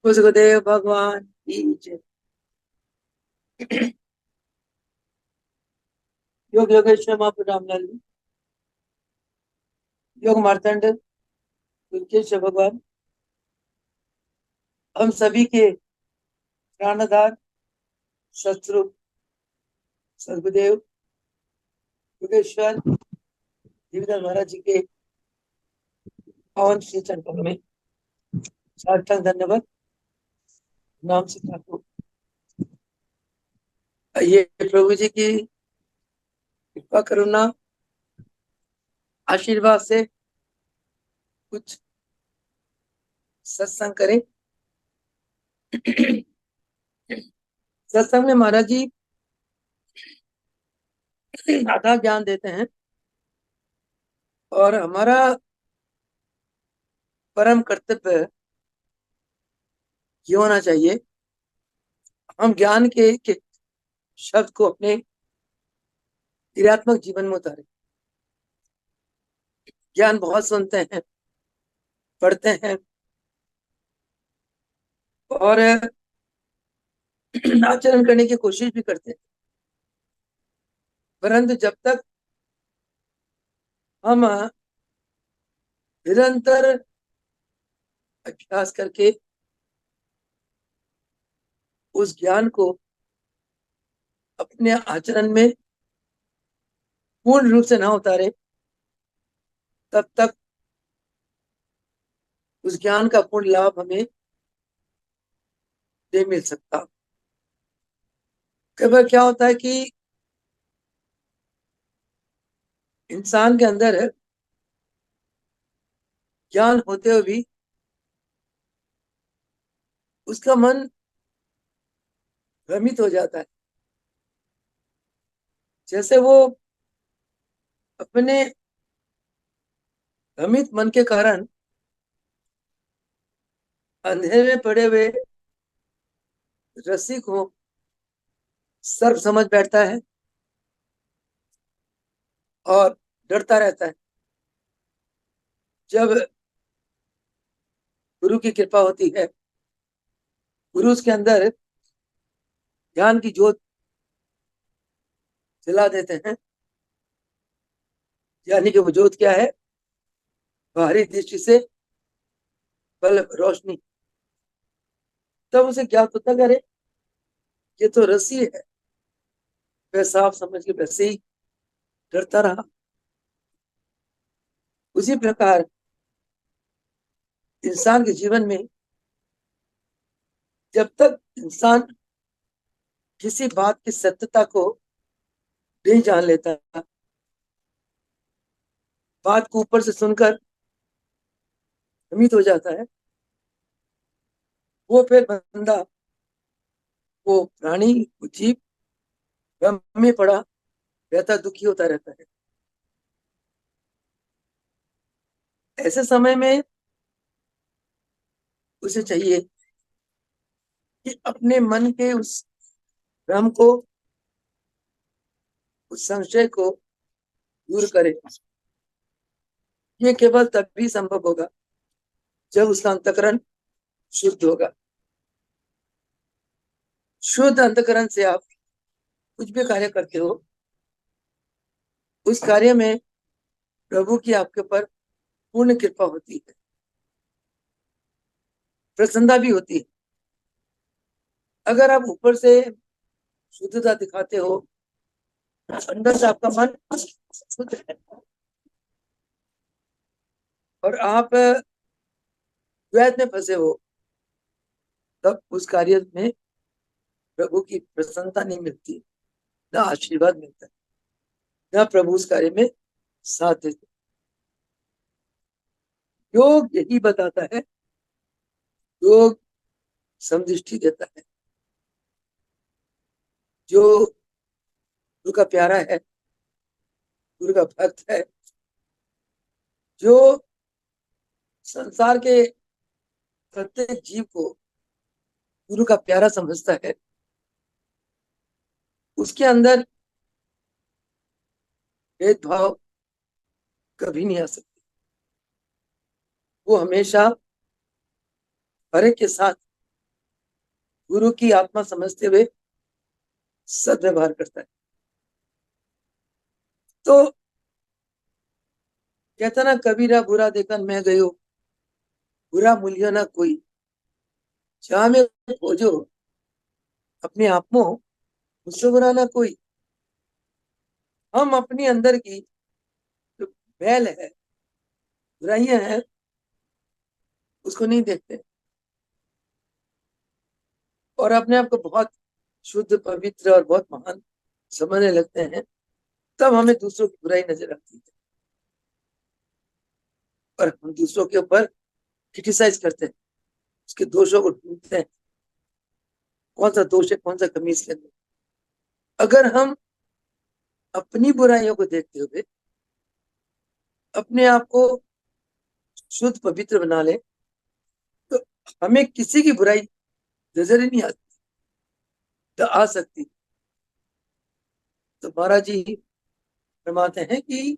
गुरुदेव भगवान की जय। योग योगेश्वर महापुर रामलाल जी, योग मार्तंड गुरुकेश्वर भगवान, हम सभी के प्राणधार शत्रु सदगुरुदेव योगेश्वर जीवदास महाराज जी के पावन श्री चरणों में साष्टांग धन्यवाद। नाम से ठाकुर, ये प्रभु जी की कृपा करुणा आशीर्वाद से कुछ सत्संग करें। सत्संग में महाराज जी आधा ज्ञान देते हैं और हमारा परम कर्तव्य ये होना चाहिए, हम ज्ञान के शब्द को अपने क्रियात्मक जीवन में उतारें। ज्ञान बहुत सुनते हैं, पढ़ते हैं और आचरण करने की कोशिश भी करते हैं, परंतु जब तक हम निरंतर अभ्यास करके उस ज्ञान को अपने आचरण में पूर्ण रूप से ना उतारे, तब तक उस ज्ञान का पूर्ण लाभ हमें नहीं मिल सकता। कई बार क्या होता है कि इंसान के अंदर ज्ञान होते हुए भी उसका मन भ्रमित हो जाता है, जैसे वो अपने भ्रमित मन के कारण अंधेरे में पड़े हुए रस्सी को सर्प समझ बैठता है और डरता रहता है। जब गुरु की कृपा होती है, गुरु उसके अंदर ज्ञान की ज्योत जला देते हैं, यानी कि वो ज्योत क्या है? बाहरी दृष्टि से बल्ब, रोशनी। तब उसे ज्ञात होता करे ये तो रस्सी है, वह साफ समझ के वैसे ही डरता रहा। उसी प्रकार इंसान के जीवन में जब तक इंसान किसी बात की सत्यता को नहीं जान लेता, बात को ऊपर से सुनकर भ्रमित हो जाता है, वो फिर बंदा, वो प्राणी, वो जीव भ्रम में पड़ा रहता, दुखी होता रहता है। ऐसे समय में उसे चाहिए कि अपने मन के उस भ्रम को, उस संशय को दूर करे। ये केवल तभी संभव होगा जब उसका अंतःकरण शुद्ध होगा। शुद्ध अंतःकरण से आप कुछ भी कार्य करते हो, उस कार्य में प्रभु की आपके ऊपर पूर्ण कृपा होती है, प्रसन्नता भी होती है। अगर आप ऊपर से शुद्धता दिखाते हो, अंदर से आपका मन शुद्ध है और आप द्वैत में फंसे हो, तब उस कार्य में प्रभु की प्रसन्नता नहीं मिलती, ना आशीर्वाद मिलता है, ना प्रभु उस कार्य में साथ देते। योग यही बताता है, योग समदृष्टि देता है। जो गुरु का प्यारा है, गुरु का भक्त है, जो संसार के प्रत्येक जीव को गुरु का प्यारा समझता है, उसके अंदर भेदभाव कभी नहीं आ सकती। वो हमेशा हर एक के साथ गुरु की आत्मा समझते हुए सद्व्यवहार करता है। तो कहता ना, कबीरा बुरा देखन मैं गयो, बुरा मूल्य ना कोई, जहां में खोजो अपने आप में, मुझसे बुरा ना कोई। हम अपनी अंदर की जो मैल है, बुराइयां हैं, उसको नहीं देखते और अपने आप को बहुत शुद्ध, पवित्र और बहुत महान समझने लगते हैं। तब हमें दूसरों की बुराई नजर आती है और हम दूसरों के ऊपर क्रिटिसाइज करते हैं, उसके दोषों को ढूंढते हैं, कौन सा दोष है, कौन सा कमी इसके अंदर। अगर हम अपनी बुराइयों को देखते हुए अपने आप को शुद्ध पवित्र बना ले, तो हमें किसी की बुराई नजर ही नहीं आती, तो आ सकती। तो महाराज जी फरमाते हैं कि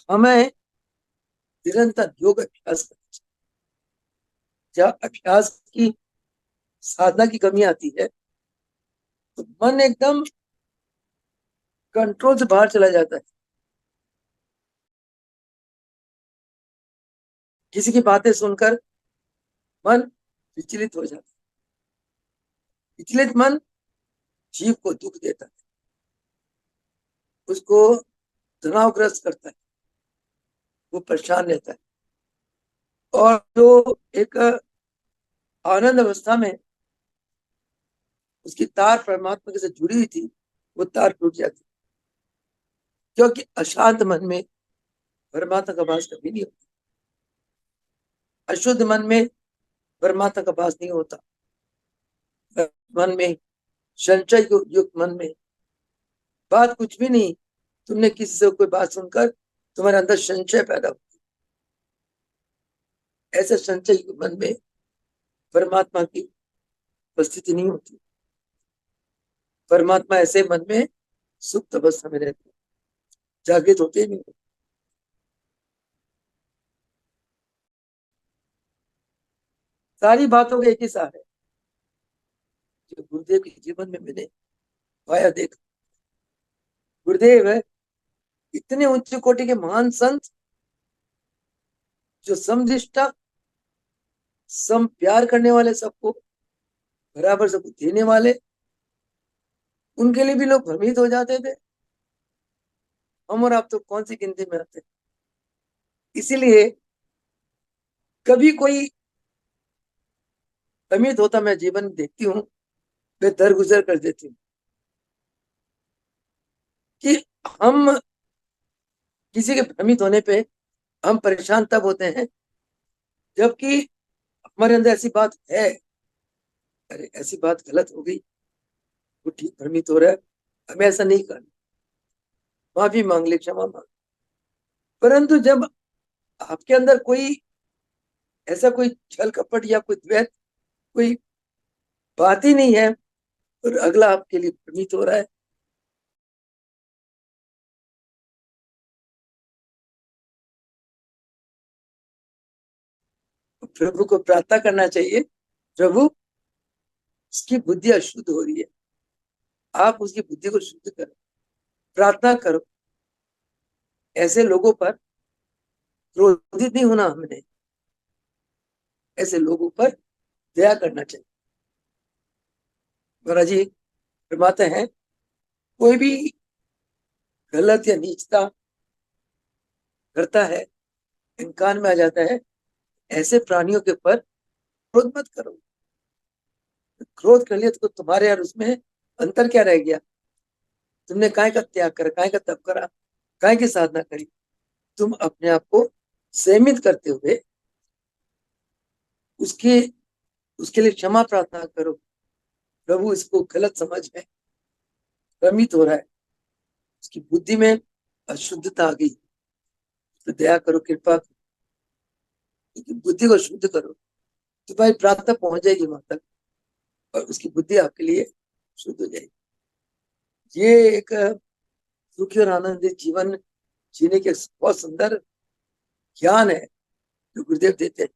हमें निरंतर योग अभ्यास करना चाहिए। जहाँ अभ्यास की, साधना की कमी आती है, तो मन एकदम कंट्रोल से बाहर चला जाता है, किसी की बातें सुनकर मन विचलित हो जाता है। विचलित मन जीव को दुख देता है, उसको तनावग्रस्त करता है, वो परेशान रहता है। और जो एक आनंद अवस्था में उसकी तार परमात्मा के साथ जुड़ी हुई थी, वो तार टूट जाती, क्योंकि अशांत मन में परमात्मा का वास कभी नहीं होता। अशुद्ध मन में परमात्मा का वास नहीं होता। मन में, संचय युक्त मन में बात कुछ भी नहीं, तुमने किसी से कोई बात सुनकर तुम्हारे अंदर संशय पैदा हो, ऐसे संचय युक्त मन में परमात्मा की उपस्थिति नहीं होती। परमात्मा ऐसे मन में सुप्त अवस्था में रहते, जागृत होते नहीं। सारी बातों का एक ही सार है, जो गुरुदेव के जीवन में मैंने पाया, देखा। गुरुदेव है इतने उच्च कोटि के महान संत, जो समनिष्ठा, सम प्यार करने वाले, सबको बराबर सबको देने वाले, उनके लिए भी लोग भ्रमित हो जाते थे। हम और आप तो कौन सी गिनती में आते। इसीलिए कभी कोई भ्रमित होता मैं जीवन देखती हूँ, मैं दर गुजर कर देती हूँ कि हम किसी के भ्रमित होने पे हम परेशान तब होते हैं जबकि हमारे अंदर ऐसी बात है, अरे ऐसी बात गलत हो गई, वो ठीक भ्रमित हो रहा है, हमें ऐसा नहीं करना, माफी मांग ले, क्षमा मांग। परंतु जब आपके अंदर कोई ऐसा कोई छल कपट या कोई द्वैत, कोई बात ही नहीं है और अगला आपके लिए भ्रमित हो रहा है, तो प्रभु को प्रार्थना करना चाहिए, प्रभु उसकी बुद्धि अशुद्ध हो रही है, आप उसकी बुद्धि को शुद्ध करो। प्रार्थना करो, ऐसे लोगों पर क्रोधित नहीं होना, हमने ऐसे लोगों पर दया करना चाहिए। महाराज जी फरमाते हैं, कोई भी गलत या नीचता करता है, इंकार में आ जाता है, ऐसे प्राणियों के ऊपर क्रोध मत करो। क्रोध कर लिया तो तुम्हारे और उसमें अंतर क्या रह गया? तुमने काय का त्याग करा, काय का तप करा, काय की साधना करी? तुम अपने आप को संयमित करते हुए उसके उसके लिए क्षमा प्रार्थना करो। प्रभु इसको गलत समझ में भ्रमित हो रहा है, उसकी बुद्धि में अशुद्धता आ गई, तो दया करो, कृपा करो, उसकी बुद्धि को शुद्ध करो। तुम्हारी प्रार्थना पहुंच जाएगी वहां तक और उसकी बुद्धि आपके लिए शुद्ध हो जाएगी। ये एक सुखी और आनंदित जीवन जीने के बहुत सुंदर ज्ञान है जो गुरुदेव देते हैं।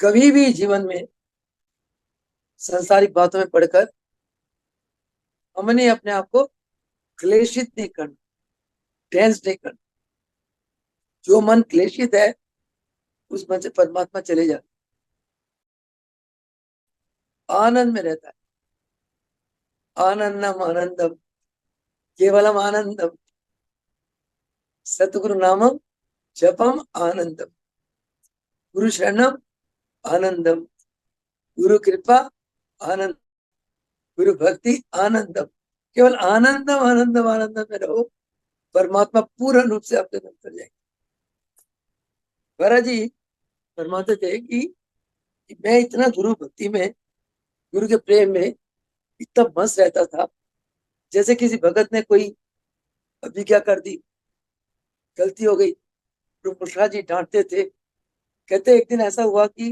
कभी भी जीवन में संसारिक बातों में पढ़कर हमने अपने आप को क्लेशित नहीं करना, टेंस नहीं करना। जो मन क्लेशित है उस मन से परमात्मा चले जाते, आनंद में रहता है। आनंदम आनंदम केवलम आनंदम, सतगुरु नामम जपम आनंदम, गुरु शरणम आनंदम, गुरु कृपा आनंद, गुरु भक्ति आनंदम। केवल आनंदम आनंदम आनंदम में रहो, परमात्मा पूर्ण रूप से आपके अंदर कर जाएंगे। महाराज जी फरमाते थे कि मैं इतना गुरु भक्ति में, गुरु के प्रेम में इतना मस्त रहता था, जैसे किसी भगत ने कोई अभिज्ञा कर दी, गलती हो गई, तो मुखरा जी डांटते थे। कहते एक दिन ऐसा हुआ कि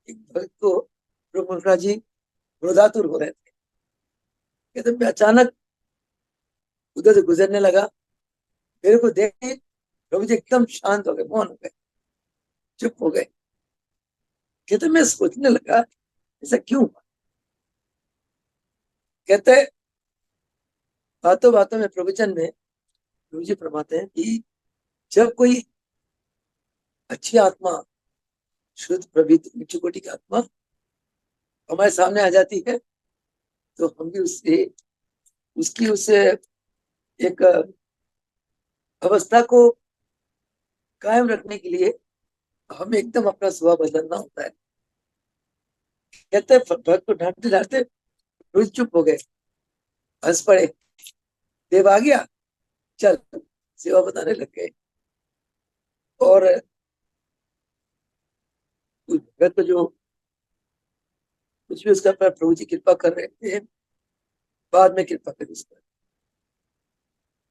एक भक्त को प्रभु मुखरा जी क्रोधातुर हो रहे थे। कहते मैं अचानक उधर से गुजरने लगा, मेरे को देख के प्रभु जी एकदम शांत हो गए, मौन हो गए, चुप हो गए। कहते मैं सोचने लगा ऐसा क्यों हुआ। कहते बातों बातों में प्रवचन में प्रभु जी फरमाते हैं कि जब कोई अच्छी आत्मा, शुद्ध प्रवृत्ति उच्च कोटि की आत्मा हमारे सामने आ जाती है, तो हम भी उससे उसकी उस एक अवस्था को कायम रखने के लिए हमें एकदम अपना स्वभाव बदलना होता है। कहते भक्त को डांटते डांटते रोज चुप हो गए, हंस पड़े, देव आ गया, चल सेवा बताने लग गए। और उस भक्त को जो कुछ भी उसका पर प्रभु जी कृपा कर रहे थे, बाद में कृपा करी उस पर।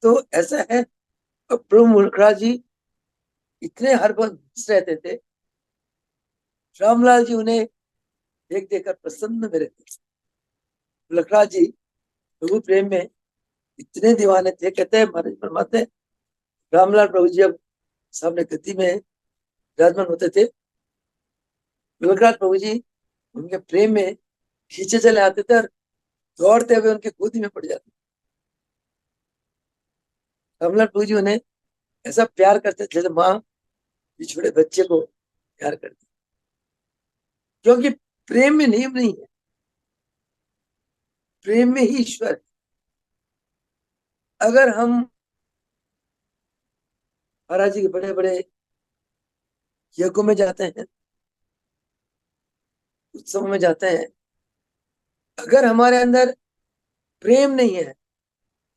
तो ऐसा है। अब प्रभु मुखरा जी इतने हर वक्त खुश रहते थे, रामलाल जी उन्हें देख देखकर प्रसन्न में रहते थे। मुखरा जी प्रभु प्रेम में इतने दीवाने थे। कहते हैं महाराज फरमाते, रामलाल प्रभु जी जब सामने गति में विराजमान होते थे, मुखराज प्रभु जी उनके प्रेम में खींचे चले आते थे और दौड़ते हुए उनके गोदी में पड़ जाते। रामलाल प्रभु जी उन्हें ऐसा प्यार करते थे जैसे माँ बिछोड़े बच्चे को प्यार करती, क्योंकि प्रेम में नियम नहीं है, प्रेम में ही ईश्वर है। अगर हम महाराज जी के बड़े बड़े यज्ञों में जाते हैं, उत्सवों में जाते हैं, अगर हमारे अंदर प्रेम नहीं है,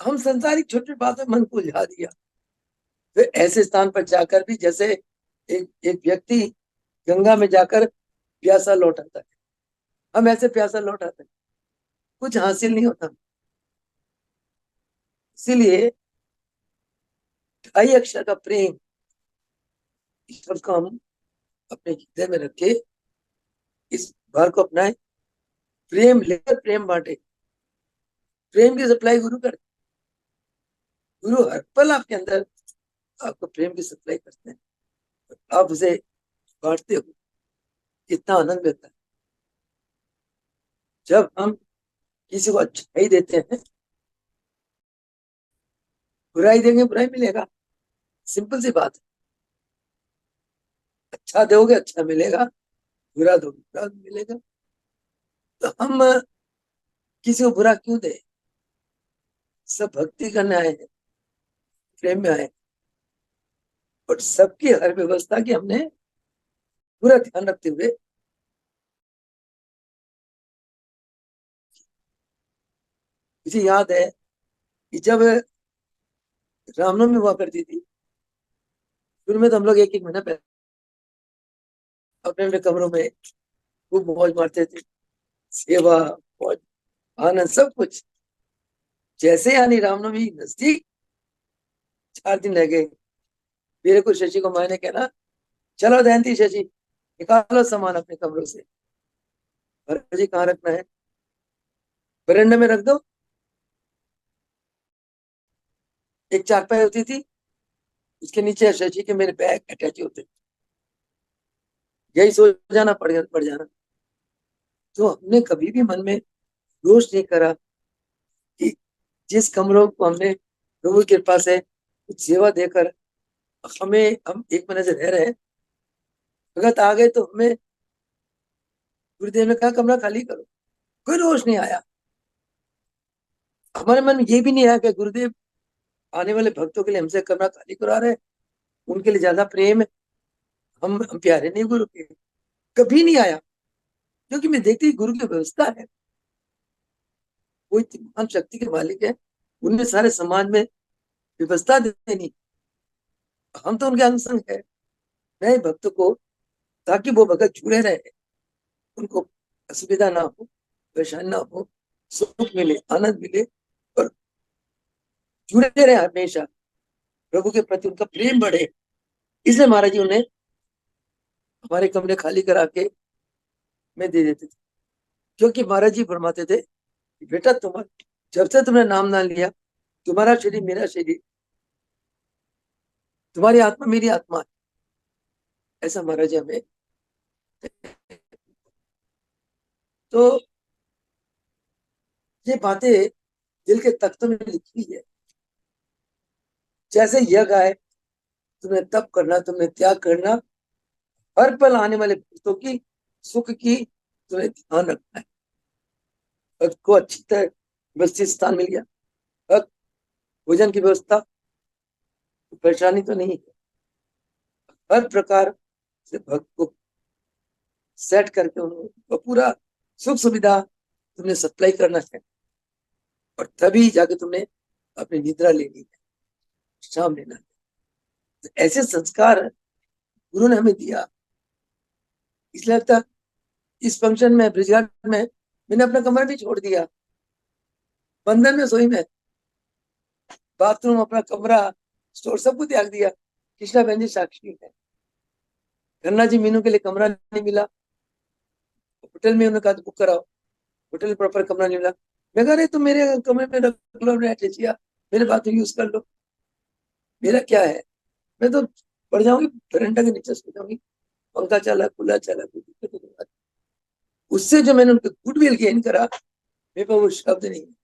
हम संसारिक छोटी छोटी बातों में मन को उलझा दिया, तो ऐसे स्थान पर जाकर भी जैसे एक एक व्यक्ति गंगा में जाकर प्यासा लौट आता है, हम ऐसे प्यासा लौट आते हैं, कुछ हासिल नहीं होता। इसीलिए ढाई अक्षर का प्रेम, ईश्वर को हम अपने हृदय में रखे, इस भार को अपनाए, प्रेम लेकर प्रेम बांटे। प्रेम की सप्लाई गुरु कर, गुरु हर पल आपके अंदर आपको प्रेम की सप्लाई करते हैं, आप उसे बांटते हो, कितना आनंद मिलता है। जब हम किसी को अच्छाई देते हैं, बुराई देंगे बुराई मिलेगा, सिंपल सी बात है। अच्छा दोगे अच्छा मिलेगा, बुरा दोगे बुरा मिलेगा। तो हम किसी को बुरा क्यों दे, सब भक्ति करने आए हैं, प्रेम में आए हैं। और सबकी हर व्यवस्था की हमने पूरा ध्यान रखते हुए, मुझे याद है कि जब रामनवमी हुआ करती थी, शुरू में तो हम लोग एक एक महीना पहले अपने अपने कमरों में खूब मौज मारते थे, सेवा मौज आनंद सब कुछ। जैसे यानी रामनवमी नजदीक 4 दिन रह गए, मेरे को शशि को मैंने कहना, चलो दहनती शशि निकालो सामान अपने कमरों से। भरत जी कहाँ रखना है, बरंडे में रख दो। एक चारपाई होती थी, उसके नीचे शशि के मेरे बैग अटैच होते थे, यही सो जाना, पड़ जाना। तो हमने कभी भी मन में दोष नहीं करा कि जिस कमरों को हमने प्रभु की कृपा से कुछ सेवा देकर हमें हम एक महीने से रह रहे हैं, भगत आ गए तो हमें गुरुदेव ने कहा कमरा खाली करो, कोई रोष नहीं आया। हमारे मन में ये भी नहीं आया कि गुरुदेव आने वाले भक्तों के लिए हमसे कमरा खाली करा रहे हैं, उनके लिए ज्यादा प्रेम है, हम प्यारे नहीं गुरु के। कभी नहीं आया, क्योंकि मैं देखती गुरु की व्यवस्था है, वो इतनी महान शक्ति के मालिक है, उनने सारे समाज में व्यवस्था देनी, हम तो उनके अंग संग है। नए भक्त को, ताकि वो भगत जुड़े रहे, उनको असुविधा ना हो, परेशानी ना हो, सुख मिले, आनंद मिले, और जुड़े रहे हमेशा, प्रभु के प्रति उनका प्रेम बढ़े। इसलिए महाराज जी उन्हें हमारे कमरे खाली करा के मैं दे देते थे। क्योंकि महाराज जी फरमाते थे कि बेटा तुम्हारा, जब से तुमने नाम ना लिया, तुम्हारा शरीर मेरा शरीर, तुम्हारी आत्मा मेरी आत्मा है। ऐसा महाराज जी हमें, तो ये बातें दिल के तख्तों में लिखी है। जैसे यज्ञ है, तुम्हें तप करना, तुम्हें त्याग करना, हर पल आने वाले भक्तों की सुख की तुम्हें ध्यान रखना है। भक्त को अच्छी तरह व्यवस्थित स्थान मिल गया, भक्त भोजन की व्यवस्था, तो परेशानी तो नहीं है। हर प्रकार से भक्त को सेट करके उनको पूरा सुख सुविधा तुमने सप्लाई करना है, और तभी जाके तुमने अपनी निद्रा लेनी है, शाम लेना है। तो ऐसे संस्कार गुरु ने हमें दिया। इसलिए लगता इस फंक्शन में, ब्रिजघाट में, मैंने अपना कमरा भी छोड़ दिया, बंधन में सोई में, बाथरूम, अपना कमरा, स्टोर, सब कुछ त्याग दिया। कृष्णा बहन जी साक्षी है। गन्ना जी मीनू के लिए कमरा नहीं मिला, होटल में उन्होंने कहा बुक कराओ, होटल में प्रॉपर कमरा नहीं मिला। मैं कह रहे तुम मेरे कमरे में रख लो, मेरे बाथरूम यूज कर लो, मेरा क्या है, मैं तो पड़ जाऊंगी, बरंडा के नीचे सो जाऊंगी, पंखा चला खुला चला, कोई दिक्कत नहीं आती। उससे जो मैंने उनके गुडविल गेन करा, मेरे पास वो शब्द नहीं है।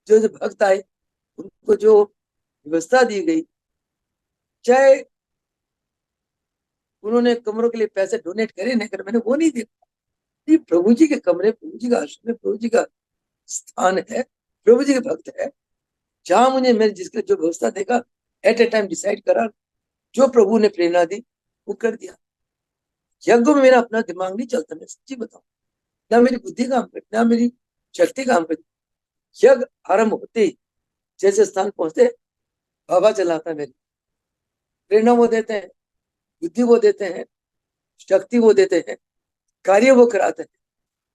जो जो भक्त आए, उनको जो व्यवस्था दी गई, चाहे उन्होंने कमरों के लिए पैसे डोनेट करे नहीं करे, मैंने वो नहीं देखा। ये प्रभु जी के कमरे, प्रभु जी का आश्रम है, प्रभु जी का स्थान है, प्रभु जी के भक्त है, जहां मुझे मेरे जिसका जो व्यवस्था देगा, एट ए टाइम डिसाइड करा, जो प्रभु ने प्रेरणा दी वो कर दिया। यज्ञ में मेरा अपना दिमाग नहीं चलता, मैं सच्ची बताऊं, ना मेरी बुद्धि काम करती, ना मेरी शक्ति काम करती। यज्ञ आरंभ होते ही, जैसे स्थान पहुंचते, बाबा चलाता है, मेरी प्रेरणा वो देते हैं, बुद्धि वो देते हैं, शक्ति वो देते हैं, कार्य वो कराते हैं,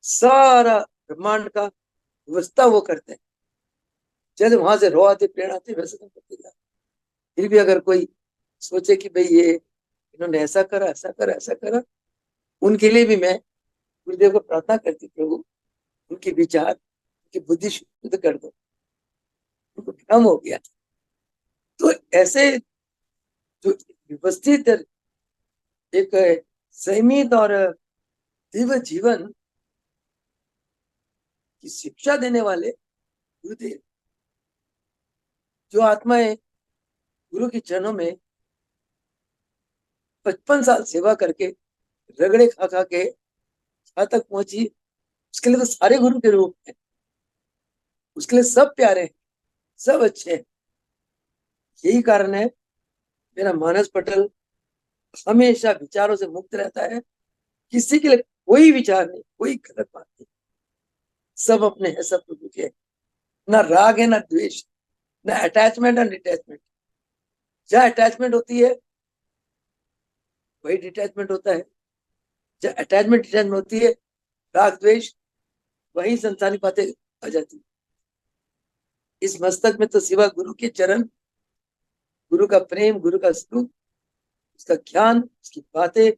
सारा ब्रह्मांड का व्यवस्था वो करते हैं। जैसे वहां से रो आती, प्रेरणा आती, वैसे तो करते जाते। फिर भी अगर कोई सोचे कि भाई ये इन्होंने ऐसा करा, ऐसा करा, ऐसा करा, उनके लिए भी मैं गुरुदेव को प्रार्थना करती, प्रभु उनके विचार, उनकी बुद्धि शुद्ध कर दो, उनको भ्रम हो गया। तो ऐसे जो व्यवस्थित, एक संयमित और दिव्य जीवन की शिक्षा देने वाले गुरुदेव, जो आत्माएं गुरु के चरणों में 55 साल सेवा करके, रगड़े खा खा के यहाँ तक पहुंची, उसके लिए तो सारे गुरु के रूप हैं, उसके लिए सब प्यारे हैं, सब अच्छे हैं। यही कारण है मेरा मानस पटल हमेशा विचारों से मुक्त रहता है। किसी के लिए कोई विचार नहीं, कोई गलत बात नहीं, सब अपने हैं, सब प्रभु के हैं। ना राग है, ना द्वेष, ना अटैचमेंट, ना डिटैचमेंट। जहाँ अटैचमेंट होती है वही डिटैचमेंट होता है, जहाँ अटैचमेंट डिटैचमेंट होती है, राग द्वेष, वही संसारी बातें आ जाती है। इस मस्तक में तो सिवा गुरु के चरण, गुरु का प्रेम, गुरु का स्वरूप, उसका ज्ञान, उसकी बातें,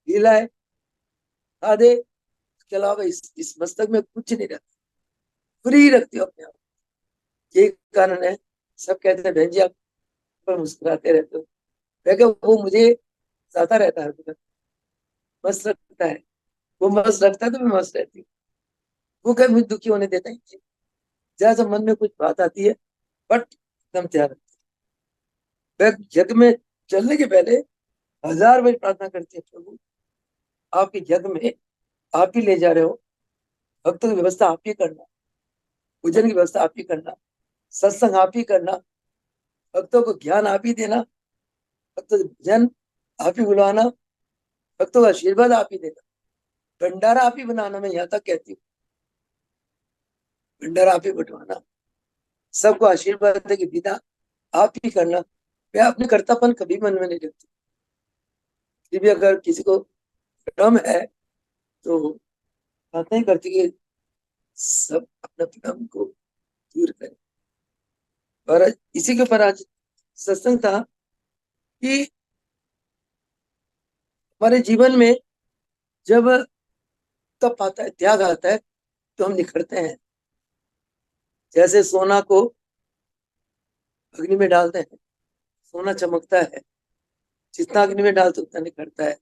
लीलाएं, आदे, इसके अलावा इस मस्तक में कुछ नहीं रहता, फ्री रखती हो अपने आप। यही कारण है, सब कहते हैं बहन जी आप पर मुस्कुराते रहते हो, मैं क्या, वो मुझे ज्यादा रहता है, मस्त लगता है। वो मस्त रखता है तो मैं मस्त रहती हूँ। वो कभी मुझे दुखी होने देता ही नहीं। जरा सा मन में कुछ बात आती है, बट एकदम तैयार। मैं यज्ञ में चलने के पहले 1000 बार प्रार्थना करती है, प्रभु आपके यज्ञ में आप ही ले जा रहे हो, भक्तों की व्यवस्था आप ही करना, पूजन की व्यवस्था आप ही करना, सत्संग आप ही करना, भक्तों को ज्ञान आप ही देना, भक्तों को भजन आप ही बुलाना, भक्तों का आशीर्वाद आप ही देना, भंडारा आप ही बनाना। मैं यहाँ तक कहती हूँ, भंडारा आप ही बंटवाना, सबको आशीर्वाद दे के विदा आप ही करना। मैं अपने कर्तापन कभी मन में नहीं रखती। फिर भी अगर किसी को भ्रम है तो प्रार्थना ही करती कि सब अपना भ्रम को दूर करें। और इसी के ऊपर आज सत्संग था कि हमारे जीवन में जब तप आता है, त्याग आता है, तो हम निखरते हैं। जैसे सोना को अग्नि में डालते हैं, सोना चमकता है, जितना अग्नि में डालते उतना निखरता है।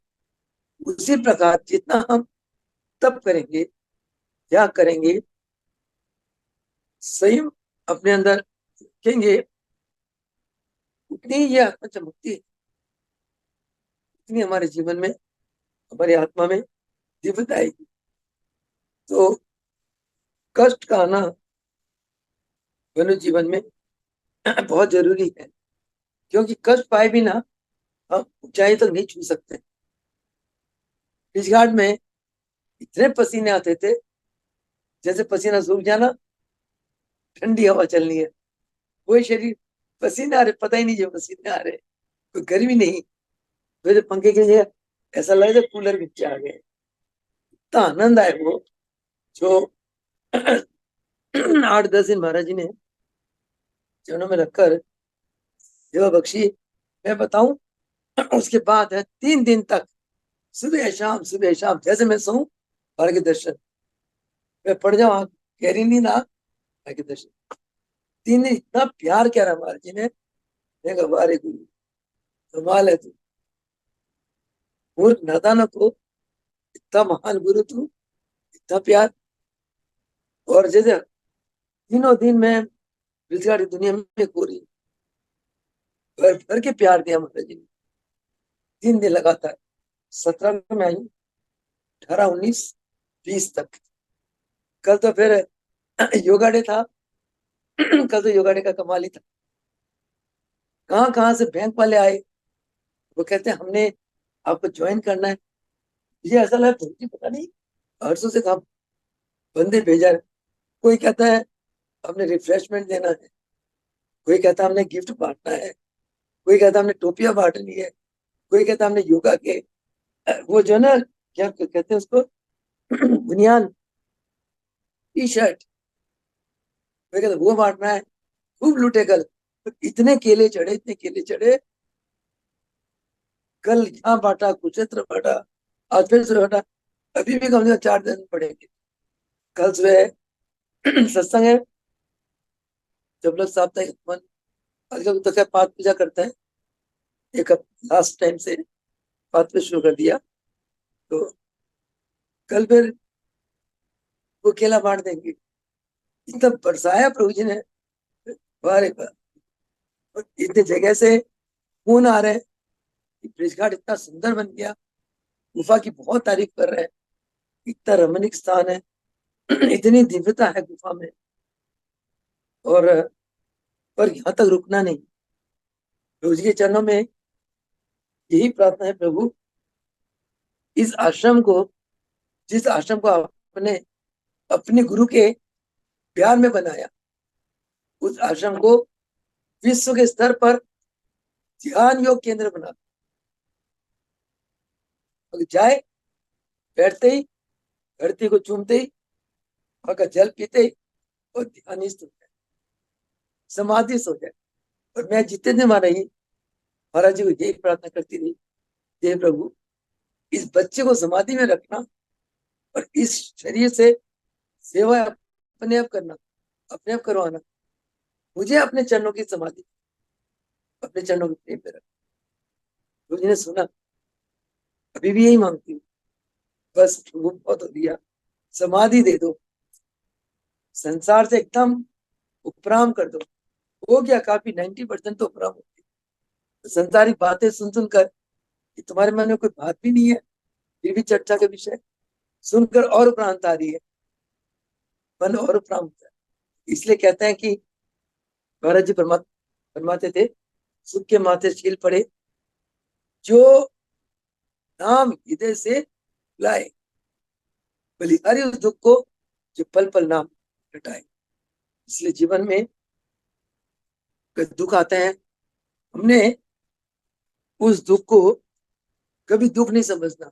उसी प्रकार जितना हम तप करेंगे, त्याग करेंगे, संयम अपने अंदर रखेंगे, उतनी ही ये आत्मा चमकती है, उतनी हमारे जीवन में, हमारी आत्मा में दिव्यता आएगी। तो कष्ट का आना मनुष्य जीवन में बहुत जरूरी है, क्योंकि कष्ट पाए बिना हम ऊंचाई तक नहीं छू सकते। इस घाट में इतने पसीने आते थे, जैसे पसीना सूख जाना, ठंडी हवा चलनी है, वही शरीर पसीने आ रहे, पता ही नहीं जो पसीने आ रहे, कोई गर्मी नहीं। तो पंखे के लिए ऐसा लगे कूलर के नीचे आ गए। इतना आनंद आए वो, जो 8-10 दिन महाराज जी ने चरणों में रखकर सेवा बख्शी। मैं बताऊं, उसके बाद है 3 दिन तक सुबह शाम जैसे मैं सोऊं बाहर के दर्शन, मैं पड़ जाऊं गहरी नींद आ बाहर के दर्शन। 3 दिन इतना प्यार किया महाराज जी ने। मैं कहा वारे गुरु, कमाल है तू, मूर्ख नादानों को इतना महान गुरु तू, इतना प्यार। और जैसे तीनों दिन में बिलसाड़ी दुनिया में कोरी भर भर के प्यार दिया महाराज जी ने। 3 दिन लगातार, 17 में आई, 18, 19, 20 तक। कल तो फिर योगा डे था। कल तो योगा डे का कमाल ही था। कहाँ कहाँ से बैंक वाले आए, वो कहते हैं हमने आपको ज्वाइन करना है। मुझे ऐसा लगा मुझे पता नहीं हर्षों से कहा बंदे भेजा है। कोई कहता है हमने रिफ्रेशमेंट देना है, कोई कहता है हमने गिफ्ट बांटना है, कोई कहता है हमने टोपियां बांटनी है, कोई कहता है हमने योगा के वो जो है ना, क्या कहते हैं उसको, बुनियान, टी शर्ट, कोई कहता है वो बांटना है। खूब लूटे कल तो, इतने केले चढ़े, इतने केले चढ़े। कल यहाँ बांटा, कुरुक्षेत्र बांटा, आज फिर से बांटा। अभी भी कम से कम 4 दिन पड़ेंगे। कल सुबह सत्संग है, जब लोग साप्ताहिक मन, आजकल तो क्या पाठ पूजा करते हैं, एक लास्ट टाइम से पाठ पूजा शुरू कर दिया। तो कल फिर वो केला बांट देंगे। इतना बरसाया प्रभु जी ने, बारे बार। और इतने जगह से फोन आ रहे हैं कि ब्रिज घाट इतना सुंदर बन गया, गुफा की बहुत तारीफ कर रहे हैं, इतना रमणीक स्थान है, इतनी दिव्यता है गुफा में। और पर यहाँ तक रुकना नहीं, प्रभु जी के चरणों में यही प्रार्थना है, प्रभु इस आश्रम को, जिस आश्रम को आपने अपने गुरु के प्यार में बनाया, उस आश्रम को विश्व के स्तर पर ध्यान योग केंद्र बना। जाए, बैठते ही धरती को चूमते ही, वहां का जल पीते ही और ध्यानिस्त हो जाए, समाधि हो जाए। और मैं जितने दिन वहां रही, महाराज जी को यही प्रार्थना करती रही, हे प्रभु इस बच्चे को समाधि में रखना, और इस शरीर से सेवा अपने आप करना, अपने आप करवाना। मुझे अपने चरणों की समाधि, अपने चरणों के प्रेम में रखना। गुरु जी ने सुना, अभी भी यही मांगती हूँ। बस वो बहुत हो दिया, समाधि दे दो, संसार से एकदम उपराम कर दो। हो गया काफी, 90% तो उपराम हो गया। संसारिक बातें सुन सुनकर कि तुम्हारे मन में कोई बात भी नहीं है, फिर भी चर्चा के विषय सुनकर और उपरांत आ रही है, मन और उपराम होता है। इसलिए कहते हैं कि महाराज जी फरमाते थे, सुख के माथे शील पड़े, जो नाम हृदय से लाए, बलिहारी उस दुख को, जो पल पल नाम हटाए। इसलिए जीवन में दुख आते हैं, हमने उस दुख को कभी दुख नहीं समझना,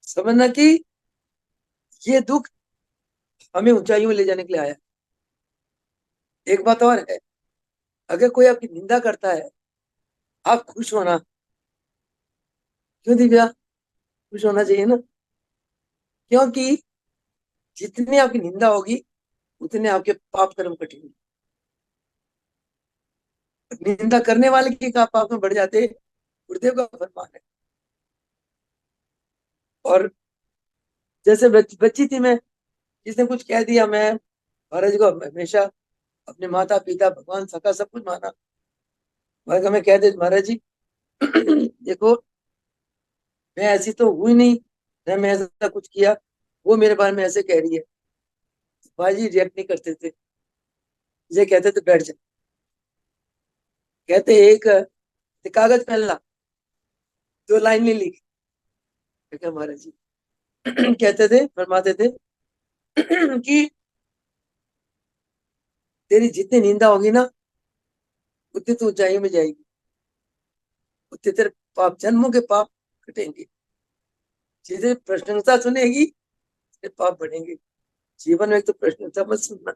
समझना कि ये दुख हमें ऊंचाइयों में ले जाने के लिए आया। एक बात और है, अगर कोई आपकी निंदा करता है, आप खुश होना। क्यों दिव्या? खुश होना चाहिए ना, क्योंकि जितनी आपकी निंदा होगी उतने आपके पाप कर्म कठिन। निंदा करने वाले के का पाप में बढ़ जाते, गुरुदेव का फरमान है। और जैसे बच्ची थी मैं, किसने कुछ कह दिया, मैं महाराज को हमेशा अपने माता पिता भगवान सका सब कुछ माना। मैं कह दे महाराज जी देखो, मैं ऐसी तो हुई नहीं, न मैं ऐसा कुछ किया, वो मेरे बारे में ऐसे कह रही है। भाई जी रिएक्ट नहीं करते थे, मुझे कहते थे बैठ जा, कहते एक कागज पेन ला, 2 लाइन नहीं लिखी। महाराज जी कहते थे, फरमाते थे कि तेरी जितनी निंदा होगी ना, उतनी तू ऊंचाई में जाएगी, उतने तेरे पाप, जन्मों के पाप कटेंगे। जितनी प्रशंसा सुनेगी, तेरे पाप बढ़ेंगे। जीवन में एक तो प्रशंसा मत सुनना,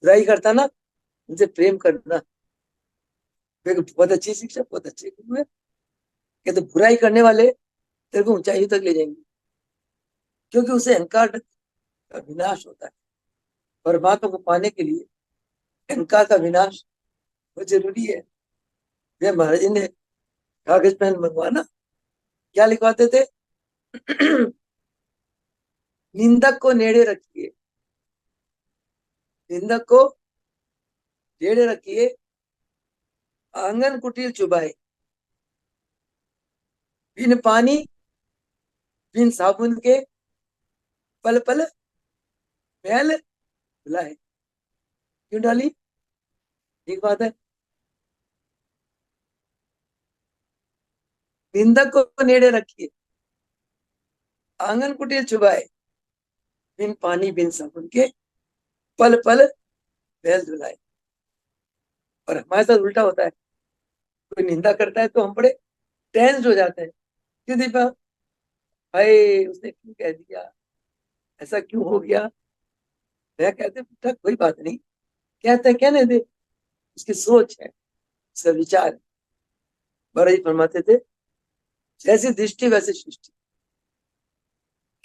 बुराई करता ना, उनसे प्रेम करना। बहुत अच्छी शिक्षा, बहुत अच्छे गुरु है। कहते बुराई करने वाले तेरे को ऊंचाई तक ले जाएंगे, क्योंकि उसे अहंकार का विनाश होता है। परमात्मा को पाने के लिए अहंकार का विनाश बहुत जरूरी है। वे महाराज जी ने कागज पेन मंगवाना, क्या लिखवाते थे निंदक को नेड़े रखिए, निंदक को नेड़े रखिए, आंगन कुटीर चुबाए, बिन पानी बिन साबुन के, पल पल मैल धुलाए। क्यों डाली? ठीक बात है। निंदक को नेड़े रखिए, आंगन कुटीर चुबाए, बिन पानी बिन साबुन के, पल पल मैल धुलाए। और हमारे साथ उल्टा होता है, कोई निंदा करता है तो हम बड़े टेंस हो जाते हैं। क्यों दीपा? भाई उसने क्यों कह दिया, ऐसा क्यों हो गया? मैं कहते बेटा कोई बात नहीं, कहते हैं कहने दे, उसकी सोच है, उसका विचार है। बड़ा ही फरमाते थे, जैसी दृष्टि वैसे सृष्टि।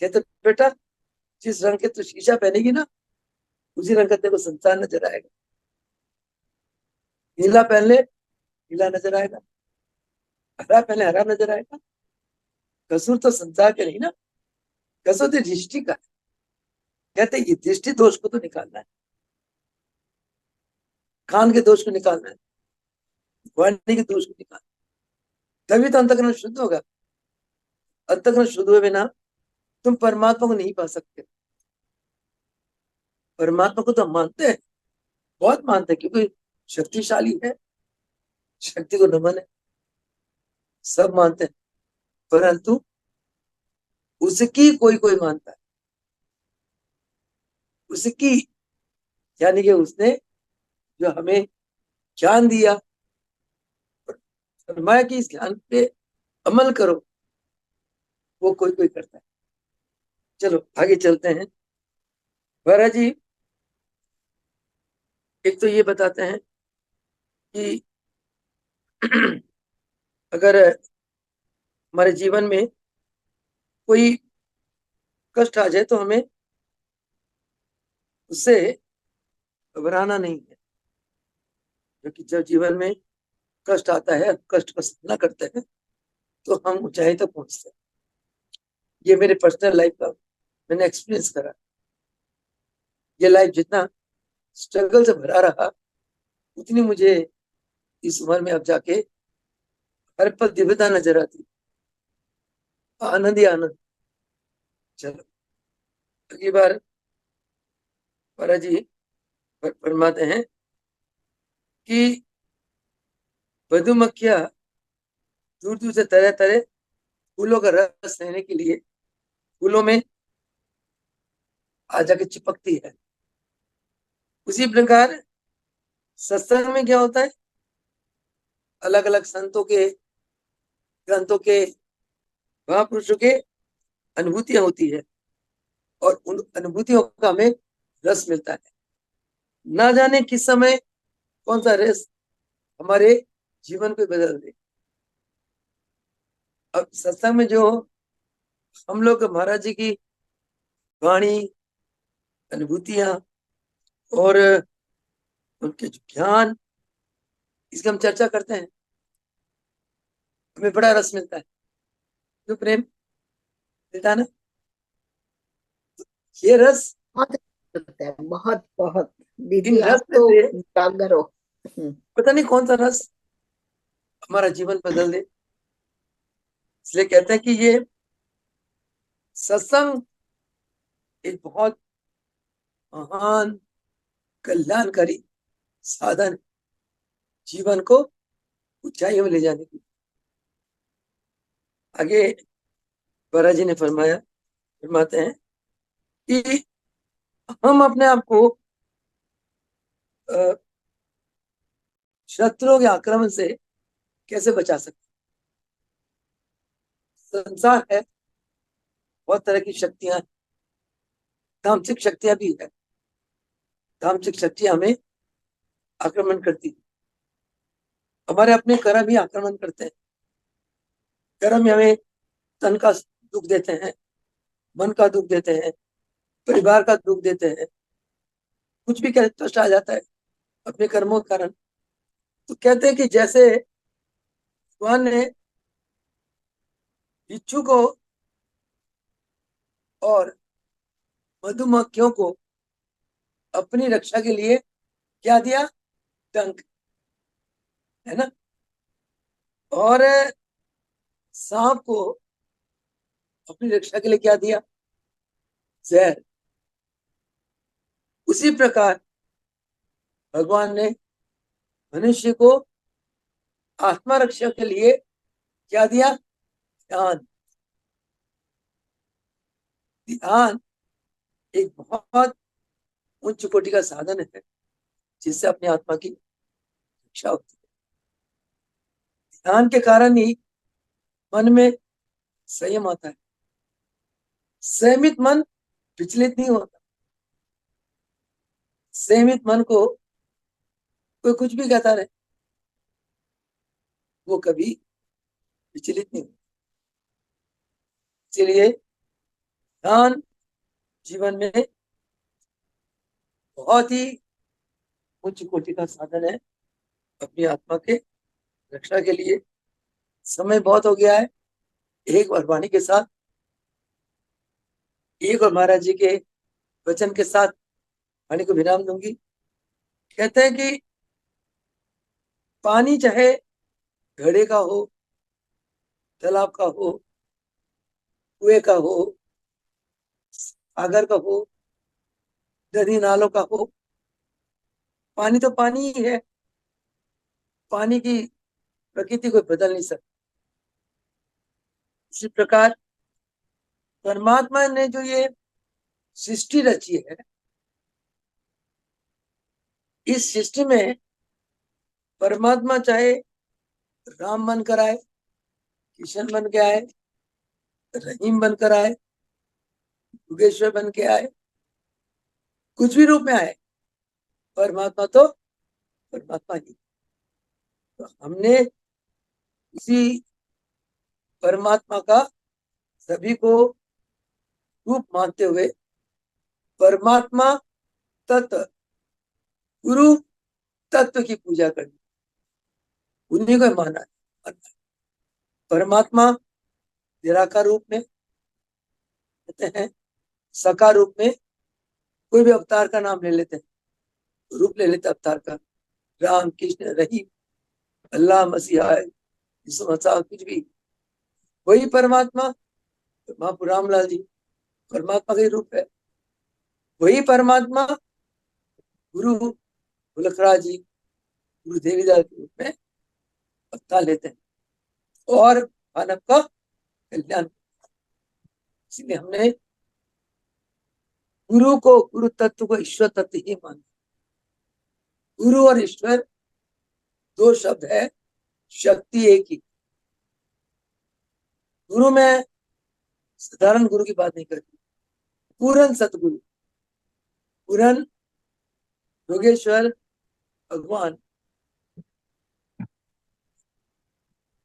कहते बेटा, जिस रंग के तू शीशा पहनेगी ना, उसी रंग का तेरे को संसार नजर आएगा। नीला पहन ले, नीला नजर आएगा, हरा पहले हरा नजर आएगा। कसूर तो संसार के नहीं ना, कसूर तो दृष्टि का है। कहते ये दृष्टि दोष को तो निकालना है, कान के दोष को निकालना है, वाणी के दोष को निकालना है, तभी तो अंतकरण शुद्ध होगा। अंतकरण शुद्ध हुए बिना तुम परमात्मा को नहीं पा सकते। परमात्मा को तो हम मानते हैं, बहुत मानते हैं, क्योंकि शक्तिशाली है, शक्ति को नमन है, सब मानते हैं। परंतु उसकी कोई कोई मानता है, उसकी, यानी कि उसने जो हमें ज्ञान दिया, फरमाया कि इस ज्ञान पे अमल करो, वो कोई कोई करता है। चलो आगे चलते हैं। महाराज जी एक तो ये बताते हैं कि अगर हमारे जीवन में कोई कष्ट आ जाए तो हमें उससे घबराना नहीं है, क्योंकि जब जीवन में कष्ट आता है, कष्ट का सामना करते हैं, तो हम ऊंचाई तक पहुंचते हैं। ये मेरे पर्सनल लाइफ का मैंने एक्सपीरियंस करा। ये लाइफ जितना स्ट्रगल से भरा रहा, उतनी मुझे इस उम्र में अब जाके हर पल दिव्यता नजर आती। आनंद ही आनंद। चलो अगली बार महाराज जी फरमाते हैं कि मधुमक्खियां दूर दूर से तरह तरह फूलों का रस लेने के लिए फूलों में आ जाके चिपकती है। उसी प्रकार सत्संग में क्या होता है, अलग अलग संतों के, ग्रंथों के, महापुरुषों के अनुभूतियां होती है, और उन अनुभूतियों का हमें रस मिलता है। ना जाने किस समय कौन सा रस हमारे जीवन को बदल दे। अब सत्संग में जो हम लोग महाराज जी की वाणी, अनुभूतियां और उनके जो ज्ञान, इसकी हम चर्चा करते हैं, हमें बड़ा रस मिलता है, जो प्रेम मिलता है ना, ये रस, बहुत अच्छा लगता है, बहुत बहुत। इन दीदी रस आप में तो से जागर हो। पता नहीं कौन सा रस हमारा जीवन बदल दे। इसलिए कहते हैं कि ये सत्संग एक बहुत महान कल्याणकारी साधन है, जीवन को ऊंचाइयों में ले जाने की। आगे बरा जी ने फरमाते हैं कि हम अपने आप को अ, शत्रुओं के आक्रमण से कैसे बचा सकते हैं। संसार है, बहुत तरह की शक्तियां, तामसिक शक्तियां भी है। तामसिक शक्तियां हमें आक्रमण करती है, हमारे अपने कर्म ही आक्रमण करते हैं। कर्म हमें तन का दुख देते हैं, मन का दुख देते हैं, परिवार का दुख देते हैं, कुछ भी कष्ट आ जाता है अपने कर्मों के कारण। तो कहते हैं कि जैसे भगवान ने बिच्छू को और मधुमक्खियों को अपनी रक्षा के लिए क्या दिया, डंक, है ना, और सांप को अपनी रक्षा के लिए क्या दिया, जहर। उसी प्रकार भगवान ने मनुष्य को आत्मा रक्षा के लिए क्या दिया, ध्यान। ध्यान एक बहुत उच्च कोटि का साधन है, जिससे अपनी आत्मा की रक्षा होती है। ध्यान के कारण ही मन में संयम आता है। संयमित मन विचलित नहीं होता। संयमित मन को कोई कुछ भी कहता रहे, वो कभी विचलित नहीं होता। इसलिए ध्यान जीवन में बहुत ही उच्च कोटि का साधन है अपनी आत्मा के रक्षा के लिए। समय बहुत हो गया है, एक और वाणी के साथ, एक और महाराज जी के वचन के साथ वाणी को विराम दूंगी। कहते हैं कि पानी चाहे घड़े का हो, तालाब का हो, कुएं का हो, सागर का हो, नदी नालों का हो, पानी तो पानी ही है। पानी की प्रकृति कोई बदल नहीं सकती। इसी प्रकार परमात्मा ने जो ये सृष्टि रची है, इस सृष्टि में परमात्मा चाहे राम बनकर आए, किशन बन के आए, रहीम बनकर आए, योगेश्वर बन के आए, कुछ भी रूप में आए, परमात्मा तो परमात्मा ही। तो हमने उसी परमात्मा का सभी को रूप मानते हुए परमात्मा तत्व, गुरु तत्व की पूजा करनी, उन्हीं को माना है। परमात्मा निराकार रूप में, कहते हैं सका रूप में कोई भी अवतार का नाम ले लेते हैं, रूप ले लेते हैं अवतार का, राम कृष्ण रहीम अल्लाह मसीहा यीशु मसीह कुछ भी, वही परमात्मा महाप्रभु रामलाल जी परमात्मा का ही रूप है। वही परमात्मा गुरु मुलखराज जी गुरु देवीदास के रूप में अवतार लेते हैं और मानव का कल्याण। इसलिए हमने गुरु को, गुरु तत्व को ईश्वर तत्व ही माना। गुरु और ईश्वर दो शब्द है, शक्ति एक ही। गुरु में साधारण गुरु की बात नहीं करती, पूर्ण सतगुरु, पूर्ण योगेश्वर भगवान,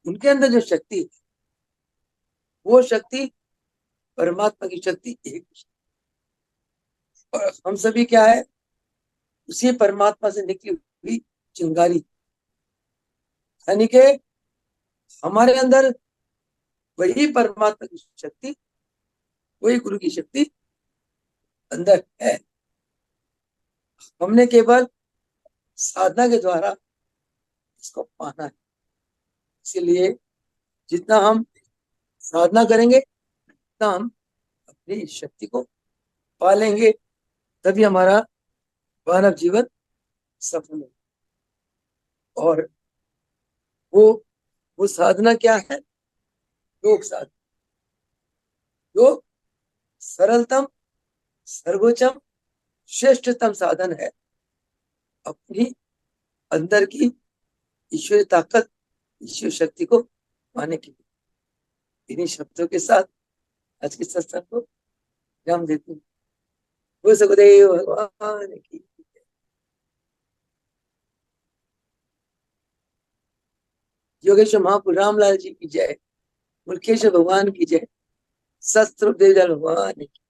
उनके अंदर जो शक्ति है वो शक्ति परमात्मा की शक्ति एक। और हम सभी क्या है, उसी परमात्मा से निकली हुई चिंगारी, यानी कि हमारे अंदर वही परमात्मा की शक्ति, वही गुरु की शक्ति अंदर है। हमने केवल साधना के द्वारा इसको पाना है। इसीलिए जितना हम साधना करेंगे उतना हम अपनी शक्ति को पालेंगे, तभी हमारा मानव जीवन सफल होगा। और वो वो साधना क्या है? योग साधना, जो सरलतम सर्वोच्चम श्रेष्ठतम साधन है अपनी अंदर की ईश्वरी ताकत, ईश्वर शक्ति को पाने के लिए। इन्हीं शब्दों के साथ आज के सत्संग को विराम देते हैं। वो सुखदेव भगवान की, योगेश्वर महापुर रामलाल जी की जय, मुल्केश्वर भगवान की जय, सतस्वरूप देवलाल भगवान की।